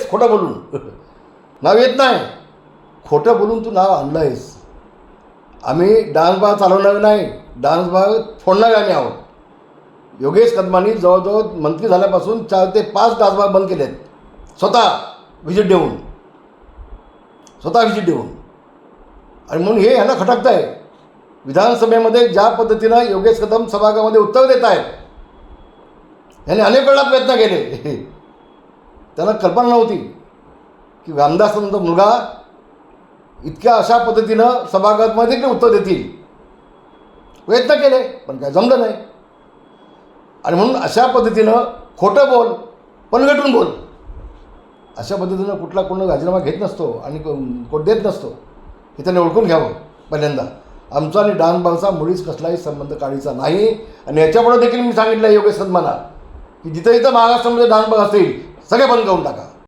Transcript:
आहेस खोटं बोलून. नाव येत नाही, खोटं बोलून तू नाव आणलं आहेस. आम्ही डान्स बार चालवणार नाही, डान्स बार फोडणारे आम्ही आहोत. योगेश कदमांनी जवळजवळ मंत्री झाल्यापासून 4 ते 5 डान्स बार बंद केलेत, स्वतः व्हिजिट देऊन. आणि म्हणून हे ह्यांना खटकतं आहे. विधानसभेमध्ये ज्या पद्धतीनं योगेश कदम सभागृहामध्ये उत्तर देत आहेत, ह्याने अनेक वेळा प्रयत्न केले. त्यांना कल्पना नव्हती की रामदासांचा मुलगा इतक्या अशा पद्धतीनं सभागृहामध्ये देखील उत्तर देतील. प्रयत्न केले पण काय जमलं नाही. आणि म्हणून अशा पद्धतीनं खोटं बोल, पलगटून बोल, अशा पद्धतीनं कुठला कोण राजीनामा घेत नसतो आणि कोण देत नसतो. हे त्याने ओळखून घ्यावं. पहिल्यांदा आमचा आणि डान्स बारचा मुळीच कसलाही संबंध काढीचा नाही. आणि याच्यापुढे देखील मी सांगितलं योगेश कदमांना की जिथं जिथं महाराष्ट्रामध्ये डान्स बार असतील सगळे बंद करून टाका.